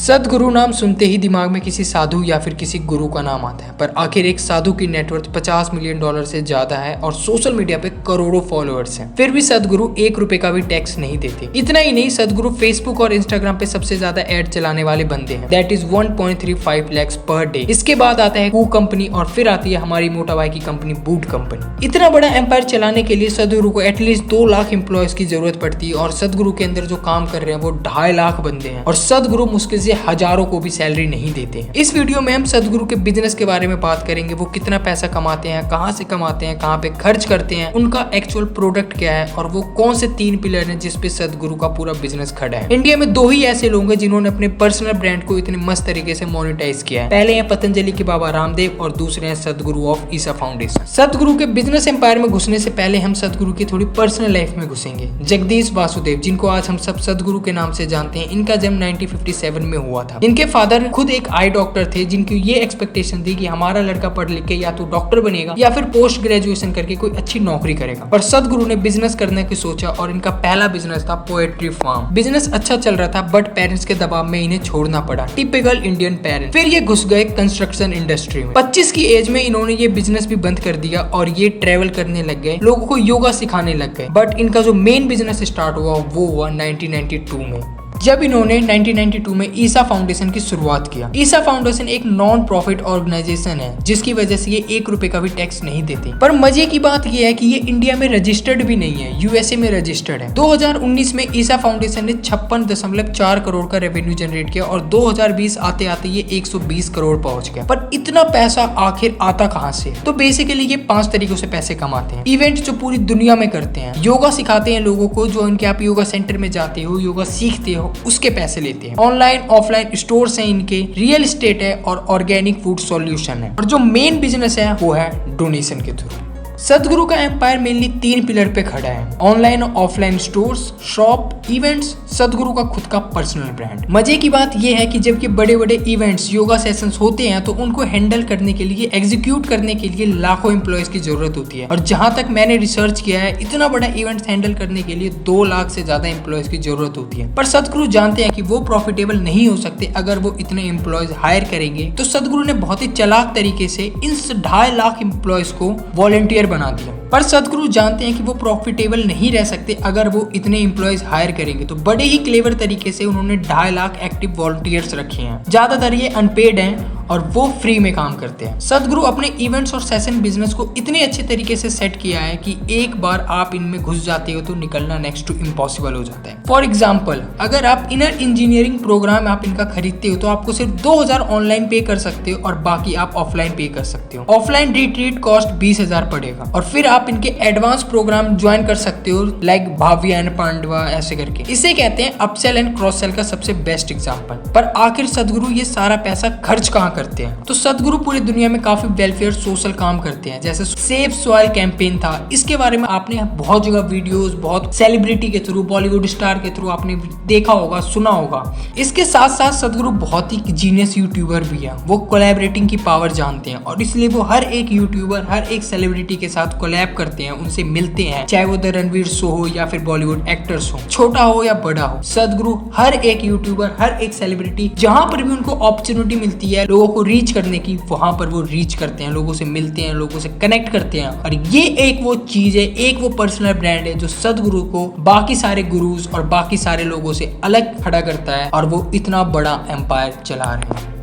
सदगुरु नाम सुनते ही दिमाग में किसी साधु या फिर किसी गुरु का नाम आता है, पर आखिर एक साधु की नेटवर्थ $50 मिलियन से ज्यादा है और सोशल मीडिया पे करोड़ों फॉलोअर्स हैं। फिर भी सदगुरु ₹1 का भी टैक्स नहीं देते। इतना ही नहीं, सदगुरु फेसबुक और इंस्टाग्राम पे सबसे ज्यादा एड चलाने वाले बंदे हैं, that is 1.35 lakhs per day. इसके बाद आता है कू कंपनी और फिर आती है हमारी मोटा भाई की कंपनी बूट कंपनी। इतना बड़ा एम्पायर चलाने के लिए सदगुरु को एटलीस्ट 2 लाख एम्प्लॉयज की जरूरत पड़ती है और सदगुरु के अंदर जो काम कर रहे हैं वो 2.5 लाख बंदे हैं और सदगुरु मुश्किल से हजारों को भी सैलरी नहीं देते हैं। इस वीडियो में हम सदगुरु के बिजनेस के बारे में बात करेंगे। वो कितना पैसा कमाते हैं, कहां से कमाते हैं, कहां पे खर्च करते हैं, उनका एक्चुअल प्रोडक्ट क्या है और वो कौन से 3 पिलर हैं जिस पे सदगुरु का पूरा बिजनेस खड़ा है। इंडिया में 2 ही ऐसे लोग हैं जिन्होंने अपने पर्सनल ब्रांड को इतने मस्त तरीके से मोनेटाइज किया है। पहले हैं पतंजलि के बाबा रामदेव और दूसरे हैं सदगुरु ऑफ ईसा फाउंडेशन। सदगुरु के बिजनेस एम्पायर में घुसने से पहले हम सदगुरु की थोड़ी पर्सनल लाइफ में घुसेंगे। जगदीश वासुदेव, जिनको आज हम सब सदगुरु के नाम से जानते हैं, इनका जन्म 1957 में हुआ था। इनके फादर खुद एक आई डॉक्टर थे जिनकी ये एक्सपेक्टेशन थी कि हमारा लड़का पढ़ लिख के या तो डॉक्टर बनेगा या फिर पोस्ट ग्रेजुएशन करके कोई अच्छी नौकरी करेगा। पर सदगुरु ने बिजनेस करने की सोचा और इनका पहला बिजनेस था पोएट्री फार्म। बिजनेस अच्छा चल रहा था बट पेरेंट्स के दबाव में इन्हें छोड़ना पड़ा। Typical Indian parent. फिर ये घुस गए कंस्ट्रक्शन इंडस्ट्री में। 25 की एज में इन्होंने ये बिजनेस भी बंद कर दिया और ये ट्रेवल करने लग गए, लोगों को योगा सिखाने लग गए। बट इनका जो मेन बिजनेस स्टार्ट हुआ वो हुआ 1992 में, जब इन्होंने 1992 में ईसा फाउंडेशन की शुरुआत किया। ईसा फाउंडेशन एक नॉन प्रॉफिट ऑर्गेनाइजेशन है जिसकी वजह से ये ₹1 का भी टैक्स नहीं देते। पर मजे की बात ये है कि ये इंडिया में रजिस्टर्ड भी नहीं है, यूएसए में रजिस्टर्ड है। 2019 में ईसा फाउंडेशन ने 56.4 करोड़ का रेवेन्यू जनरेट किया और 2020 आते आते ये 120 करोड़ पहुंच गया। पर इतना पैसा आखिर आता कहां से? तो बेसिकली ये 5 तरीकों से पैसे कमाते हैं। इवेंट जो पूरी दुनिया में करते हैं, योगा सिखाते हैं लोगों को, जो इनके आप योगा सेंटर में जाते हो, योगा सीखते हो, उसके पैसे लेते हैं। ऑनलाइन ऑफलाइन स्टोर्स हैं इनके, रियल एस्टेट है और ऑर्गेनिक फूड सॉल्यूशन है। और जो मेन बिजनेस है वो है डोनेशन के थ्रू। सदगुरु का एम्पायर मेनली 3 पिलर पे खड़ा है: ऑनलाइन और ऑफलाइन स्टोर्स, शॉप, इवेंट्स, सदगुरु का खुद का पर्सनल ब्रांड। मजे की बात यह है कि जब ये बड़े बड़े इवेंट्स, योगा सेशंस होते हैं तो उनको हैंडल करने के लिए, एग्जीक्यूट करने के लिए लाखों एम्प्लॉयज की जरूरत होती है। और जहां तक मैंने रिसर्च किया है, इतना बड़ा इवेंट हैंडल करने के लिए 2 लाख से ज्यादा एम्प्लॉयज की जरूरत होती है। पर सदगुरु जानते हैं कि वो प्रॉफिटेबल नहीं हो सकते अगर वो इतने एम्प्लॉयज हायर करेंगे। तो सदगुरु ने बहुत ही चालाक तरीके से इन 2.5 लाख एम्प्लॉयज को वॉलंटियर बना दिया। पर सदगुरु जानते हैं कि वो प्रॉफिटेबल नहीं रह सकते अगर वो इतने एम्प्लॉयज हायर करेंगे। तो बड़े ही क्लेवर तरीके से उन्होंने 2.5 लाख एक्टिव वॉलंटियर्स रखे हैं। ज्यादातर ये अनपेड हैं और वो फ्री में काम करते हैं। सदगुरु अपने इवेंट्स और सेशन बिजनेस को इतने अच्छे तरीके से सेट किया है कि एक बार आप इनमें घुस जाते हो तो निकलना नेक्स्ट टू इम्पॉसिबल हो जाता है। फॉर एग्जाम्पल, अगर आप इनर इंजीनियरिंग प्रोग्राम आप इनका खरीदते हो तो आपको सिर्फ 2000 ऑनलाइन पे कर सकते हो और बाकी आप ऑफलाइन पे कर सकते हो। ऑफलाइन रिट्रीट कॉस्ट 20,000 पड़ेगा और फिर आप इनके एडवांस प्रोग्राम ज्वाइन कर सकते हो, लाइक भाव्या एंड पांडवा ऐसे करके। इसे कहते हैं अपसेल एंड क्रॉस सेल का सबसे बेस्ट एग्जाम्पल। पर आखिर सदगुरु ये सारा पैसा खर्च कहाँ करते हैं? तो सदगुरु पूरी दुनिया में काफी वेलफेयर सोशल काम करते हैं, जैसे सेव सॉइल कैंपेन था। इसके बारे में आपने बहुत जगह वीडियोस, बहुत सेलिब्रिटी के थ्रू, बॉलीवुड स्टार के थ्रू आपने देखा होगा, सुना होगा। इसके साथ साथ सदगुरु बहुत ही जीनियस यूट्यूबर भी है। वो कोलैबोरेटिंग की पावर जानते हैं और इसलिए वो हर एक यूट्यूबर, हर एक सेलिब्रिटी के साथ कोलैब करते हैं, उनसे मिलते हैं, चाहे वो रणवीर शो हो या फिर बॉलीवुड एक्टर्स हो, छोटा हो या बड़ा हो। सदगुरु हर एक यूट्यूबर, हर एक सेलिब्रिटी, जहां पर भी उनको अपॉर्चुनिटी मिलती है लोगों को रीच करने की, वहां पर वो रीच करते हैं, लोगों से मिलते हैं, लोगों से कनेक्ट करते हैं। और ये एक वो चीज है, एक वो पर्सनल ब्रांड है जो सदगुरु को बाकी सारे गुरुज और बाकी सारे लोगों से अलग खड़ा करता है और वो इतना बड़ा एम्पायर चला रहे हैं।